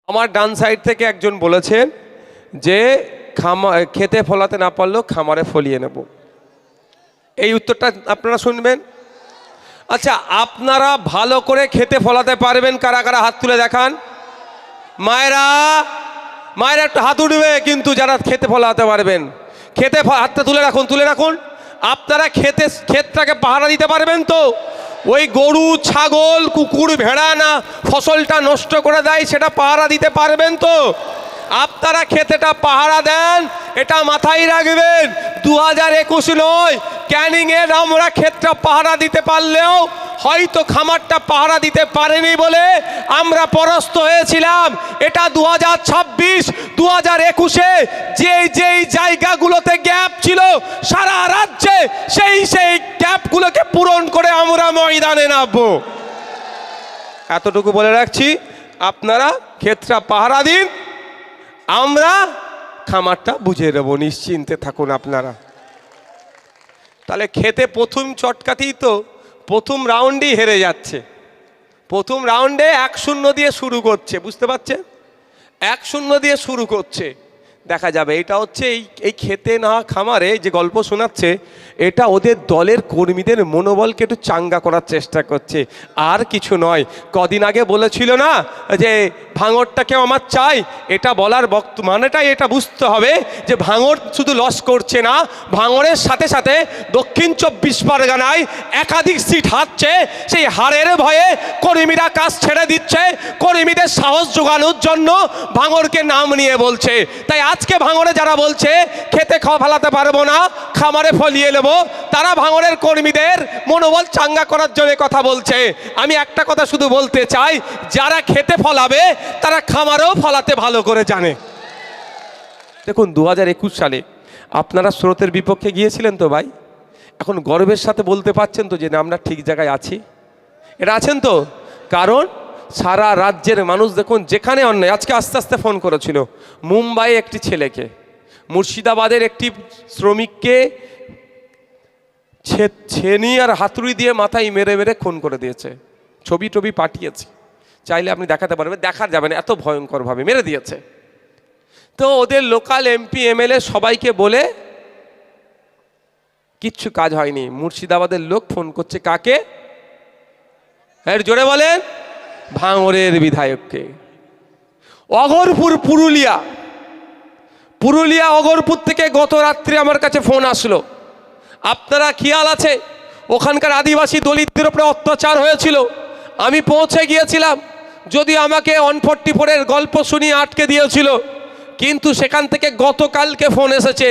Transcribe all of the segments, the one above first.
আমার ডান সাইড থেকে একজন বলেছেন যে খেতে ফলাতে না পারলেও খামারে ফলিয়ে নেব। এই উত্তরটা আপনারা শুনবেন। আচ্ছা, আপনারা ভালো করে খেতে ফলাতে পারবেন কারা কারা? হাত তুলে দেখান। মায়েরা একটু হাত উঠবে, কিন্তু যারা খেতে ফলাতে পারবেন হাতটা তুলে রাখুন। আপনারা ক্ষেতটাকে পাহারা দিতে পারবেন তো? ওই গরু, ছাগল, কুকুর, ভেড়া না ফসলটা নষ্ট করে দেয়, সেটা পাহারা দিতে পারবেন তো? আপনারা ক্ষেতেটা পাহারা দেন, এটা মাথায় রাখবেন। 2021 নয়, ক্যানিংয়ের আমরা ক্ষেতটা পাহারা দিতে পারলেও হয়তো খামারটা পাহারা দিতে পারেনি বলে আমরা পরাস্ত হয়েছিলাম। এটা 2026, 2021-এ যেই জায়গাগুলোতে গ্যাপ ছিল সারা রাজ্যে সেই গ্যাপগুলোকে পূরণ করে আমরা ময়দানে নামবো। এতটুকু বলে রাখছি, আপনারা ক্ষেতটা পাহারা দিন, আমরা খামারটা বুঝে নেব, নিশ্চিন্তে থাকুন আপনারা। তাহলে খেতে প্রথম চটকাতেই তো প্রথম রাউন্ডেই হেরে যাচ্ছে। প্রথম রাউন্ডে 1-0 দিয়ে শুরু করছে, বুঝতে পারছেন? 1-0 দিয়ে শুরু করছে। দেখা যাবে এটা হচ্ছে এই খেতে না খামারে যে গল্প শোনাচ্ছে, এটা ওদের দলের কর্মীদের মনোবলকে একটু চাঙ্গা করার চেষ্টা করছে, আর কিছু নয়। কদিন আগে বলেছিল না যে ভাঙড়টাকেও আমার চাই, এটা বলার মানেটাই এটা বুঝতে হবে যে ভাঙড় শুধু লস করছে না, ভাঙড়ের সাথে সাথে দক্ষিণ 24 পরগনায় একাধিক সিট হারছে। সেই হারের ভয়ে কর্মীরা কাজ ছেড়ে দিচ্ছে, কর্মীদের সাহস জোগানোর জন্য ভাঙড়কে নাম নিয়ে বলছে। তাই আজকে ভাঙড়ে যারা বলছে খেতে ফলাতে পারবো না, খামারে ফলিয়ে নেব, তারা ভাঙড়ের কর্মীদের মনোবল চাঙ্গা করার জন্য কথা বলছে। আমি একটা কথা শুধু বলতে চাই, যারা খেতে ফলাবে তারা খামারেও ফলাতে ভালো করে জানে। দেখুন, 2021 সালে আপনারা স্রোতের বিপক্ষে গিয়েছিলেন তো ভাই? এখন গর্বের সাথে বলতে পারছেন তো যে না, আমরা ঠিক জায়গায় আছি? এটা আছেন তো? কারণ সারা রাজ্যের মানুষ দেখুন যেখানে অন্যায়, আজকে আস্তে আস্তে ফোন করেছিল মুম্বাই একটি ছেলেকে, মুর্শিদাবাদের একটি শ্রমিককে ছেনি আর হাতুড়ি দিয়ে মাথায় মেরে খুন করে দিয়েছে। ছবি পাঠিয়েছে, চাইলে আপনি দেখাতে পারবেন, দেখা যাবে না, এত ভয়ঙ্করভাবে মেরে দিয়েছে। তো ওদের লোকাল এমপি এমএলএ সবাইকে বলে কিচ্ছু কাজ হয়নি। মুর্শিদাবাদের লোক ফোন করছে কাকে? এর জোরে বলেন, ভাঙড়ের বিধায়ককে। অগরপুর, পুরুলিয়া অগরপুর থেকে গত রাত্রে আমার কাছে ফোন আসলো। আপনারা খেয়াল আছে, ওখানকার আদিবাসী দলিতদের উপরে অত্যাচার হয়েছিল, আমি পৌঁছে গিয়েছিলাম। যদি আমাকে 144-এর গল্প শুনিয়ে আটকে দিয়েছিল, কিন্তু সেখান থেকে গতকালকে ফোন এসেছে,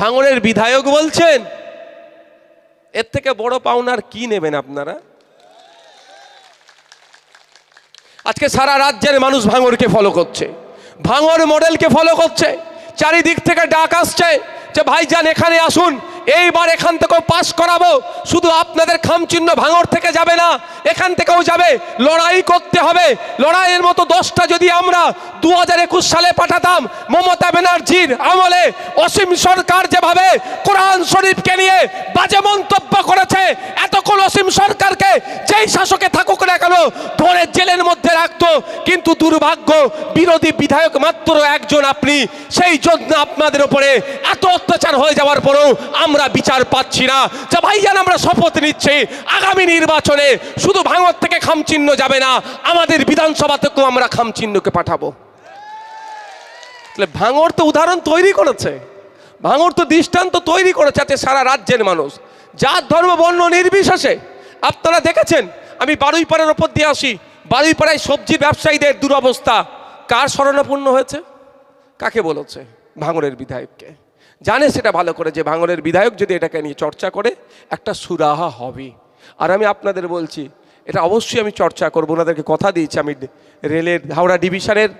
ভাঙড়ের বিধায়ক বলছেন এর থেকে বড় পাওনার কি নেবেন আপনারা? আজকে সারা রাজ্যের মানুষ ভাঙড়কে ফলো করছে, ভাঙড় মডেলকে ফলো করছে। চারিদিক থেকে ডাক আসছে যে ভাইজান এখানে আসুন, এইবার এখান থেকেও পাস করাবো। শুধু আপনাদের খামচিহ্ন ভাঙড় থেকে যাবে না, এখান থেকেও যাবে। লড়াই করতে হবে। লড়াইয়ের মতো 10টা যদি আমরা 2021 সালে পাঠাতাম, মমতা ব্যানার্জির আমলে অসীম সরকার যেভাবে কোরআন শরীফকে নিয়ে বাজে মন্তব্য করেছে, এতক্ষণ অসীম সরকারকে যেই শাসকে থাকুক না কেন ধরে জেলের মধ্যে রাখতো। কিন্তু দুর্ভাগ্য, বিরোধী বিধায়ক মাত্র একজন আপনি, সেই জন্য আপনাদের উপরে এত অত্যাচার হয়ে যাওয়ার পরেও আমরা বিচার পাচ্ছি না। যে ভাইজান আমরা শপথ নিচ্ছি, আগামী নির্বাচনে শুধু ভাঙড় থেকে খামচিহ্ন যাবে না, আমাদের বিধানসভা থেকেও আমরা খামচিহ্নকে পাঠাবো। ভাঙড় তো উদাহরণ তৈরি করেছে, ভাঙড় তো দৃষ্টান্ত তৈরি করেছে যাতে সারা রাজ্যের মানুষ জাত ধর্ম বর্ণ নির্বিশেষে। আপনারা দেখেছেন, আমি বারুইপাড়ার ওপর দিয়ে আসি, বারুইপাড়ায় সবজি ব্যবসায়ীদের দুরবস্থা কার শরণাপন্ন হয়েছে? কাকে বলেছে? ভাঙড়ের বিধায়ককে। জানে সেটা ভালো করে যে ভাঙড়ের বিধায়ক যদি এটাকে নিয়ে চর্চা করে একটা সুরাহা হবে। আর আমি আপনাদের বলছি, এটা অবশ্যই আমি চর্চা করবো, ওনাদেরকে কথা দিয়েছি, আমি রেলের হাওড়া ডিভিশনের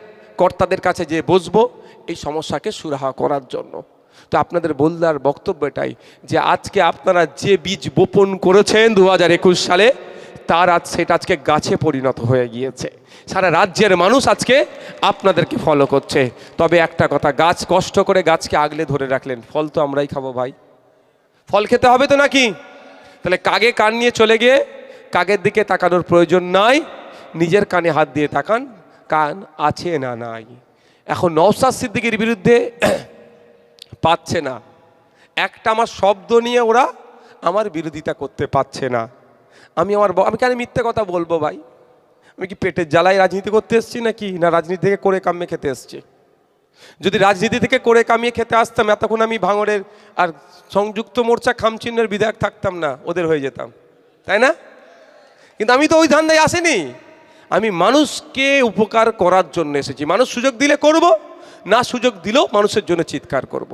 কর্তাদের কাছে যে বসবো এই সমস্যাকে সুরাহা করার জন্য। তো আপনাদের বললার বক্তব্য এটাই যে আজকে আপনারা যে বীজ বপন করেছেন 2021 সালে, তার সেটা আজকে গাছে পরিণত হয়ে গিয়েছে। সারা রাজ্যের মানুষ আজকে আপনাদেরকে ফলো করছে। তবে একটা কথা, গাছ কষ্ট করে গাছকে আগলে ধরে রাখলেন, ফল তো আমরাই খাবো ভাই, ফল খেতে হবে তো নাকি? তাহলে কাগে কান নিয়ে চলে গিয়ে কাগের দিকে তাকানোর প্রয়োজন নাই, নিজের কানে হাত দিয়ে তাকান, কান আছে না নাই। এখন নওশাদ সিদ্দিকীর বিরুদ্ধে পাচ্ছে না, একটা আমার শব্দ নিয়ে ওরা আমার বিরোধিতা করতে পারছে না। আমি কেন মিথ্যে কথা বলবো ভাই? আমি কি পেটের জ্বালায় রাজনীতি করতে এসেছি নাকি, না রাজনীতি থেকে করে কামিয়ে খেতে এসেছি? যদি রাজনীতি থেকে করে কামিয়ে খেতে আসতাম এতক্ষণ আমি ভাঙড়ের আর সংযুক্ত মোর্চা খামচিহ্নের বিধায়ক থাকতাম না, ওদের হয়ে যেতাম, তাই না? কিন্তু আমি তো ওই ধান্দায় আসিনি, আমি মানুষকে উপকার করার জন্য এসেছি। মানুষ সুযোগ দিলে করব, না সুযোগ দিলেও মানুষের জন্য চিৎকার করব।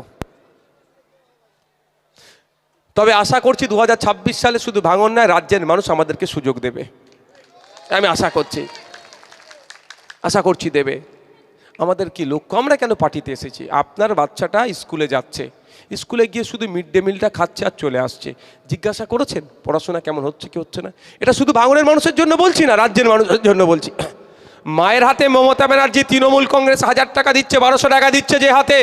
তবে আশা করছি 2026 সালে শুধু ভাঙড় নয়, রাজ্যের মানুষ আমাদেরকে সুযোগ দেবে। আমি আশা করছি দেবে। আমাদের কি লক্ষ্য? আমরা কেন পার্টিতে এসেছি? আপনার বাচ্চাটা স্কুলে যাচ্ছে, স্কুলে গিয়ে শুধু মিড ডে মিলটা খাচ্ছে আর চলে আসছে, জিজ্ঞাসা করেছেন পড়াশোনা কেমন হচ্ছে কি হচ্ছে না? এটা শুধু ভাঙড়ের মানুষের জন্য বলছি না, রাজ্যের মানুষের জন্য বলছি। মায়ের হাতে মমতা ব্যানার্জি, তৃণমূল কংগ্রেস 1000 টাকা দিচ্ছে, 1200 টাকা দিচ্ছে, যে হাতে,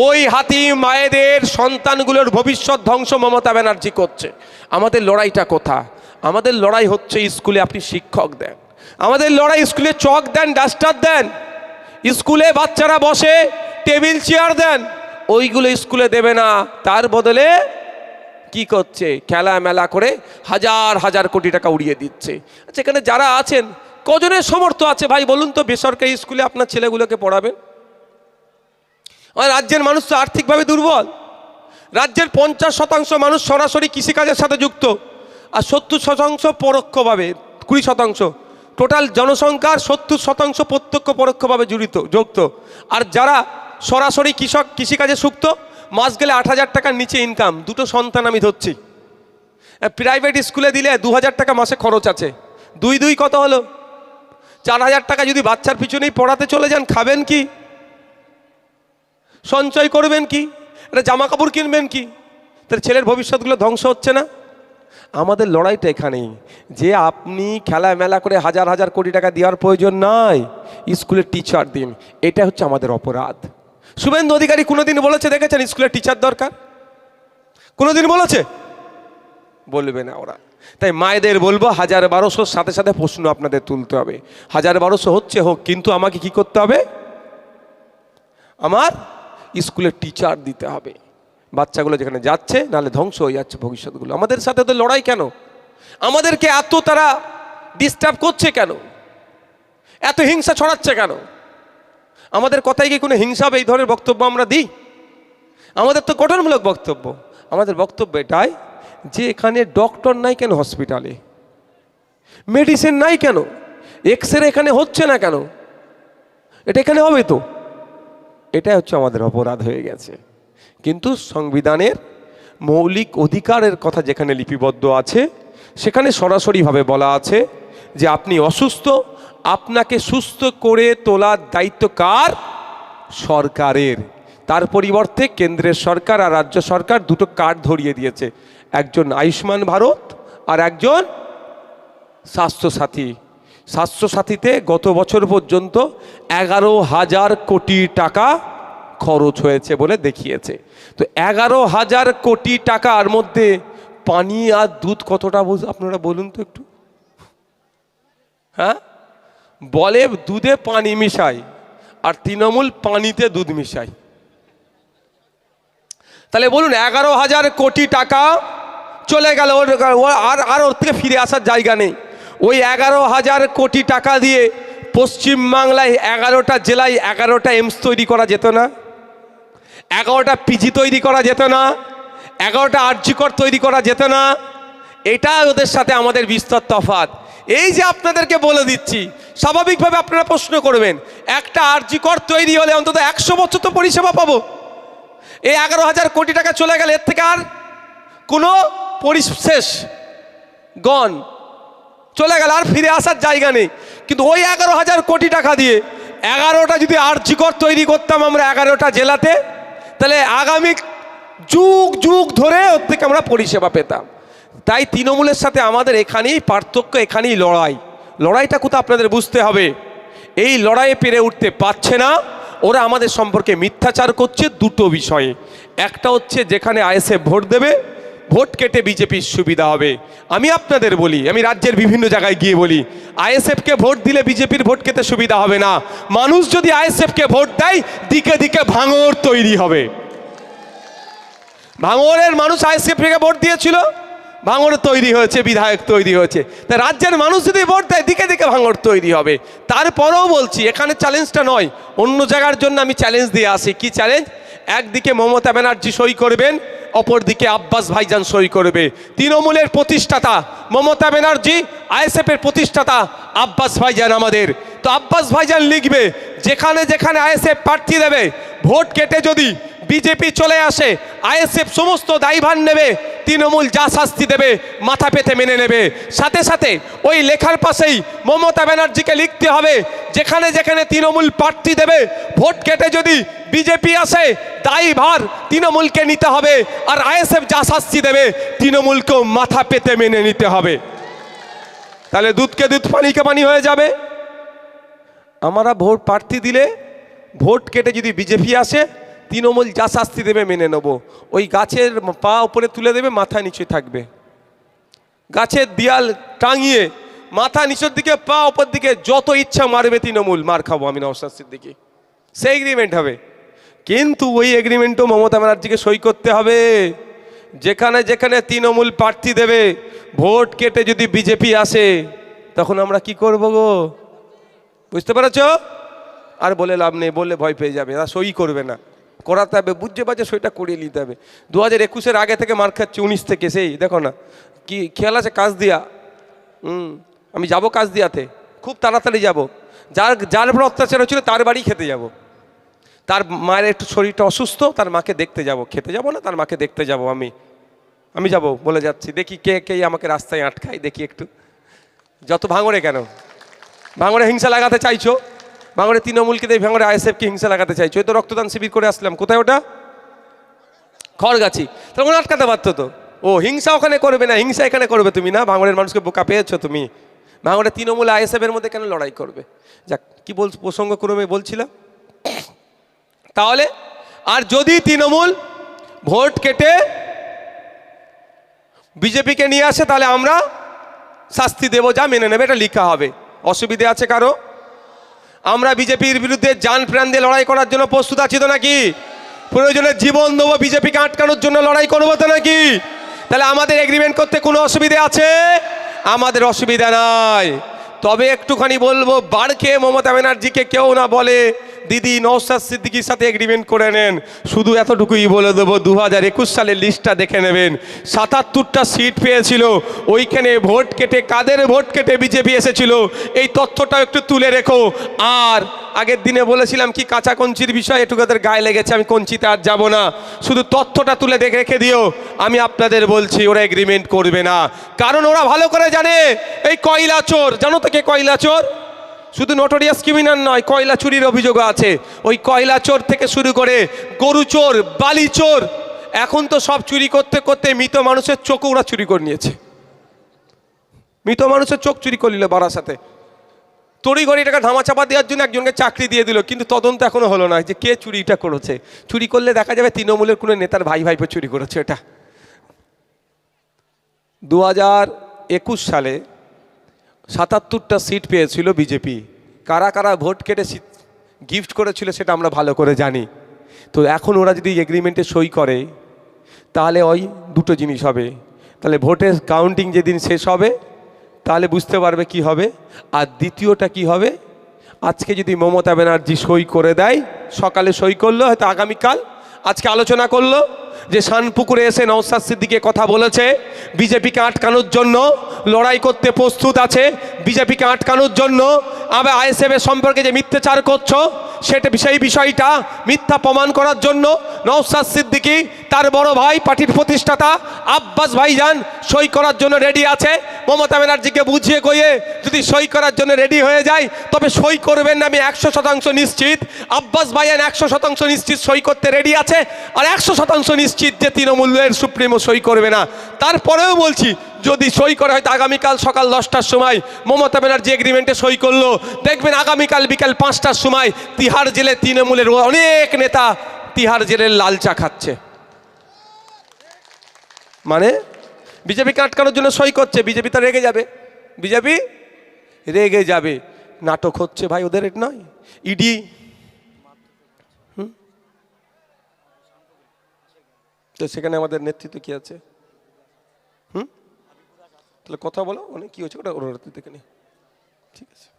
ওই হাতি মায়েদের সন্তানগুলোর ভবিষ্যৎ ধ্বংস মমতা ব্যানার্জি করছে। আমাদের লড়াইটা কোথা? আমাদের লড়াই হচ্ছে স্কুলে আপনি শিক্ষক দেন, আমাদের লড়াই স্কুলে চক দেন, ডাস্টার দেন, স্কুলে বাচ্চারা বসে টেবিল চেয়ার দেন, ওইগুলো স্কুলে দেবে না, তার বদলে কি করছে? খেলা মেলা করে হাজার হাজার কোটি টাকা উড়িয়ে দিচ্ছে। আচ্ছা, এখানে যারা আছেন কজনের সমর্থ আছে ভাই বলুন তো বেসরকারি স্কুলে আপনার ছেলেগুলোকে পড়াবেন? রাজ্যের মানুষ তো আর্থিকভাবে দুর্বল। রাজ্যের 50% মানুষ সরাসরি কৃষিকাজের সাথে যুক্ত, আর 70% পরোক্ষভাবে, 20% টোটাল জনসংখ্যার 70% প্রত্যক্ষ পরোক্ষভাবে যুক্ত। আর যারা সরাসরি কৃষিকাজে যুক্ত, মাস গেলে 8000 টাকার নিচে ইনকাম, দুটো সন্তান আমি ধরছি। প্রাইভেট স্কুলে দিলে 2000 টাকা মাসে খরচ আছে, 2 কত হলো? 4000 টাকা যদি বাচ্চার পিছনেই পড়াতে চলে যান, খাবেন কি? সঞ্চয় করবেন কি? এটা জামা কাপড় কিনবেন কি? তার ছেলের ভবিষ্যৎগুলো ধ্বংস হচ্ছে না? আমাদের লড়াইটা এখানেই, যে আপনি খেলা মেলা করে হাজার হাজার কোটি টাকা দেওয়ার প্রয়োজন নাই, স্কুলের টিচার দিন। এটা হচ্ছে আমাদের অপরাধ। শুভেন্দু অধিকারী কোনোদিন বলেছে দেখেছেন স্কুলের টিচার দরকার? কোনোদিন বলেছে? বলবে না ওরা। তাই মায়েদের বলবো 1000-1200 সাথে সাথে প্রশ্ন আপনাদের তুলতে হবে। 1000-1200 হচ্ছে হোক, কিন্তু আমাকে কি করতে হবে? আমার স্কুলের টিচার দিতে হবে। বাচ্চাগুলো যেখানে যাচ্ছে, নাহলে ধ্বংস হয়ে যাচ্ছে ভবিষ্যৎগুলো। আমাদের সাথে তো লড়াই কেন? আমাদেরকে এত তারা ডিস্টার্ব করছে কেন? এত হিংসা ছড়াচ্ছে কেন? আমাদের কথায় কি কোনো হিংসা হবে? এই ধরনের বক্তব্য আমরা দিই? আমাদের তো গঠনমূলক বক্তব্য। আমাদের বক্তব্য এটাই যে এখানে ডক্টর নাই কেন হসপিটালে, মেডিসিন নাই কেন, এক্সরে এখানে হচ্ছে না কেন? এটা এখানে হবে তো। এটাই হচ্ছে আমাদের অপরাধ হয়ে গেছে। কিন্তু সংবিধানের মৌলিক অধিকারের কথা যেখানে লিপিবদ্ধ আছে, সেখানে সরাসরিভাবে বলা আছে যে আপনি অসুস্থ, আপনাকে সুস্থ করে তোলার দায়িত্ব কার? সরকারের। তার পরিবর্তে কেন্দ্রের সরকার আর রাজ্য সরকার দুটো কার্ড ধরিয়ে দিয়েছে, একজন আয়ুষ্মান ভারত আর একজন স্বাস্থ্যসাথী। স্বাস্থ্যসাথীতে গত বছর পর্যন্ত 11,000 কোটি টাকা খরচ হয়েছে বলে দেখিয়েছে। তো 11,000 কোটি টাকার মধ্যে পানি আর দুধ কতটা আপনারা বলুন তো একটু? হ্যাঁ, বলে দুধে পানি মিশাই, আর তৃণমূল পানিতে দুধ মিশাই। তাহলে বলুন 11,000 কোটি টাকা চলে গেল, আর ওর থেকে ফিরে আসার জায়গা নেই। ওই 11,000 কোটি টাকা দিয়ে পশ্চিমবাংলায় 11টা জেলায় 11টা এইমস তৈরি করা যেত না? 11টা পিজি তৈরি করা যেত না? 11টা আরজিকর তৈরি করা যেত না? এটা ওদের সাথে আমাদের বিস্তর তফাৎ। এই যে আপনাদেরকে বলে দিচ্ছি, স্বাভাবিকভাবে আপনারা প্রশ্ন করবেন, একটা আরজিকর তৈরি হলে অন্তত 100 বছর তো পরিষেবা পাবো। এই 11,000 কোটি টাকা চলে গেলে এর থেকে আর কোনো পরিশেষ গণ চলে গেল, আর ফিরে আসার জায়গা নেই। কিন্তু ওই 11,000 কোটি টাকা দিয়ে 11টা যদি আরজিকর তৈরি করতাম আমরা 11টা জেলাতে, তাহলে আগামী যুগ যুগ ধরে ওর থেকে আমরা পরিষেবা পেতাম। তাই তৃণমূলের সাথে আমাদের এখানেই পার্থক্য, এখানেই লড়াইটা কোথাও আপনাদের বুঝতে হবে। এই লড়াইয়ে পেরে উঠতে পারছে না, ওরা আমাদের সম্পর্কে মিথ্যাচার করছে দুটো বিষয়ে। একটা হচ্ছে যেখানে আইএসএফ ভোট দেবে, ভোট কেটে বিজেপির সুবিধা হবে। আমি আপনাদের বলি, আমি রাজ্যের বিভিন্ন জায়গায় গিয়ে বলি, আইএসএফকে ভোট দিলে বিজেপির ভোট খেতে সুবিধা হবে না। মানুষ যদি আইএসএফকে ভোট দেয়, দিকে দিকে ভাঙড় তৈরি হবে। ভাঙড়ের মানুষ আইএসএফকে ভোট দিয়েছিল, ভাঙড় তৈরি হয়েছে, বিধায়ক তৈরি হয়েছে। তাই রাজ্যের মানুষ যদি ভোট দেয়, দিকে দিকে ভাঙড় তৈরি হবে। তারপরেও বলছি, এখানে চ্যালেঞ্জটা নয়, অন্য জায়গার জন্য আমি চ্যালেঞ্জ দিয়ে আসি। কি চ্যালেঞ্জ? একদিকে মমতা ব্যানার্জি সই করবেন, অপরদিকে আব্বাস ভাইজান সই করবে। তৃণমূলের প্রতিষ্ঠাতা মমতা ব্যানার্জি, আইএসএফের প্রতিষ্ঠাতা আব্বাস ভাইজান আমাদের। তো আব্বাস ভাইজান লিখবে, যেখানে যেখানে আইএসএফ প্রার্থী দেবে, ভোট কেটে যদি বিজেপি চলে আসে, আইএসএফ সমস্ত দায়ভার নেবে, তৃণমূল যা শাস্তি দেবে মাথা পেতে মেনে নেবে। সাথে সাথে ওই লেখার পাশেই মমতা ব্যানার্জিকে লিখতে হবে, যেখানে যেখানে তৃণমূল প্রার্থী দেবে, ভোট কেটে যদি বিজেপি আসে, দায়ভার তৃণমূলকে নিতে হবে, আর আইএসএফ যা শাস্তি দেবে তৃণমূলকেও মাথা পেতে মেনে নিতে হবে। তাহলে দুধকে দুধ, পানিকে পানি হয়ে যাবে। আমরা ভোট প্রার্থী দিলে, ভোট কেটে যদি বিজেপি আসে, তৃণমূল যা শাস্তি দেবে মেনে নেব। ওই গাছের পা উপরে তুলে দেবে, মাথা নিচে থাকবে। গাছের দেয়াল টাঙিয়ে মাথা নিচের দিকে, পা উপর দিকে, যত ইচ্ছা মারবে তৃণমূল, মার খাবো আমি নওশাদ সিদ্দিকী। সেই এগ্রিমেন্ট হবে। কিন্তু ওই এগ্রিমেন্টও মমতা ব্যানার্জিকে সই করতে হবে। যেখানে যেখানে তৃণমূল প্রার্থী দেবে, ভোট কেটে যদি বিজেপি আসে, তখন আমরা কি করব গো? বুঝতে পেরেছ? আর বলে লাভ নেই, বললে ভয় পেয়ে যাবে, আর সই করবে না। করাতে হবে, বুঝতে পারছে, সইটা করিয়ে নিতে হবে। 2021-এর আগে থেকে মার খাচ্ছে, 19 থেকে। সেই দেখো না কি খেয়াল আছে, কাজ দিয়া। আমি যাব কাজ দিয়াতে, খুব তাড়াতাড়ি যাব। যার উপর অত্যাচার হচ্ছিল তার বাড়ি খেতে যাব। তার মায়ের একটু শরীরটা অসুস্থ, তার মাকে দেখতে যাব। খেতে যাব না, তার মাকে দেখতে যাব। আমি যাব, বলে যাচ্ছি। দেখি কে কে আমাকে রাস্তায় আটকায়, দেখি একটু। যত ভাঙড়ে কেন, ভাঙড়ে হিংসা লাগাতে চাইছো? ভাঙড়ে তৃণমূলকে দিয়ে, ভাঙড়ে আইএসএফকে হিংসা লাগাতে চাইছো। এই তো রক্তদান শিবির করে আসলাম। কোথায় ওটা? খড়গাছি। তখন আটকাতে পারতো তো। ও হিংসা ওখানে করবে না, হিংসা এখানে করবে তুমি না। ভাঙড়ের মানুষকে বোকা পেয়েছো তুমি। ভাঙড়ে তৃণমূল আইএসএফের মধ্যে কেন লড়াই করবে? যাক, কি প্রসঙ্গ ক্রমে বলছিলাম। তাহলে আর যদি তৃণমূল ভোট কেটে বিজেপিকে নিয়ে আসে, তাহলে আমরা শাস্তি দেব, যা মেনে নেবে, এটা লেখা হবে। অসুবিধে আছে কারো? আমরা বিজেপির বিরুদ্ধে জান প্রাণ দিয়ে লড়াই করার জন্য প্রস্তুত আছি তো নাকি? প্রয়োজনে জীবন দেবো, বিজেপিকে আটকানোর জন্য লড়াই করবো তো নাকি? তাহলে আমাদের এগ্রিমেন্ট করতে কোনো অসুবিধে আছে? আমাদের অসুবিধা নাই। তবে একটুখানি বলবো, বাড় খেয়ে মমতা ব্যানার্জিকে কেউ না বলে দিদি নওশাদ সিদ্দিকীর সাথে এগ্রিমেন্ট করে নেন। শুধু এতটুকুই বলে দেবো, 2021 সালের লিস্টটা দেখে নেবেন। 77টা সিট পেয়েছিল, ওইখানে ভোট কেটে, কাদের ভোট কেটে বিজেপি এসেছিল, এই তথ্যটা একটু তুলে রেখো। আর আগের দিনে বলেছিলাম কি কাঁচা কঞ্চির বিষয়, একটু তাদের গায়ে লেগেছে, আমি কঞ্চিতে আর যাবো না। শুধু তথ্যটা তুলে রেখে দিও। আমি আপনাদের বলছি, ওরা এগ্রিমেন্ট করবে না। কারণ ওরা ভালো করে জানে, এই কয়লা চোর, জানো তো কে কয়লা চোর? শুধু নোটোরিয়াস ক্রিমিনাল নয়, কয়লা চুরির অভিযোগ আছে। ওই কয়লা চোর থেকে শুরু করে গরু চোর, বালি চোর, এখন তো সব চুরি করতে করতে মৃত মানুষের চোখও ওরা চুরি করে নিয়েছে। মৃত মানুষের চোখ চুরি করে নিল বারাসাতে। তড়িঘড়ি টাকা ধামাচাপা দেওয়ার জন্য একজনকে চাকরি দিয়ে দিল, কিন্তু তদন্ত এখনো হলো না যে কে চুরিটা করেছে। চুরি করলে দেখা যাবে তৃণমূলের কোনো নেতার ভাই ভাইপো চুরি করেছে। এটা 2021 সালে 77টা সিট পেয়েছিল বিজেপি। কারা কারা ভোট কেটে গিফট করেছিল সেটা আমরা ভালো করে জানি। তো এখন ওরা যদি এগ্রিমেন্টে সই করে, তাহলে ওই দুটো জিনিস হবে। তাহলে ভোটের কাউন্টিং যেদিন শেষ হবে, তাহলে বুঝতে পারবে কি হবে। আর দ্বিতীয়টা কি হবে, আজকে যদি মমতা ব্যানার্জি সই করে দেয়, সকালে সই করলো, হয়তো আগামীকাল, আজকে আলোচনা করলো যে শানপুকুরে এসে নওশাদ সিদ্দিকী কথা বলেছে, বিজেপিকে আটকানোর জন্য লড়াই করতে প্রস্তুত আছে, বিজেপিকে আটকানোর জন্য আবার আইএসএফের সম্পর্কে যে মিথ্যাচার করছো, সেই বিষয়টা মিথ্যা প্রমাণ করার জন্য নওশাদ সিদ্দিকী, তার বড় ভাই, পার্টির প্রতিষ্ঠাতা আব্বাস ভাইজান সই করার জন্য রেডি আছে। মমতা ব্যানার্জিকে বুঝিয়ে কইয়ে যদি সই করার জন্য রেডি হয়ে যায়, তবে সই করবেন না আমি 100% নিশ্চিত। আব্বাস ভাইজান 100% নিশ্চিত সই করতে রেডি আছে, আর 100% নিশ্চিত যে তৃণমূলের সুপ্রিমো সই করবে না। তারপরেও বলছি, যদি সই করে, হয়তো আগামীকাল সকাল 10টার সময় মমতা ব্যানার্জি এগ্রিমেন্টে সই করলো, দেখবেন আগামীকাল বিকাল 5টার সময় তিহার জেলে তৃণমূলের অনেক নেতা তিহার জেলের লাল চা খাচ্ছে। মানে বিজেপিকে আটকানোর জন্য সই করছে, বিজেপি তো রেগে যাবে, বিজেপি রেগে যাবে। নাটক হচ্ছে ভাই ওদের, এটা নয় ইডি। তো সেখানে আমাদের নেতৃত্ব কি আছে? তাহলে কথা বলো, মানে কি হচ্ছে ওটা ওর নেতৃত্ব নিয়ে, ঠিক আছে।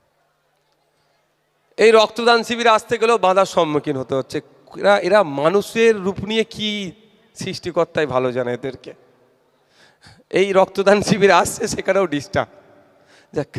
এই রক্তদান শিবিরে আসতে গেলেও বাধার সম্মুখীন হতে হচ্ছে। এরা এরা মানুষের রূপ নিয়ে কি সৃষ্টিকর্তাই ভালো জানে এদেরকে। এই রক্তদান শিবিরে আসছে, সেখানেও ডিস্টার্ব। যাক।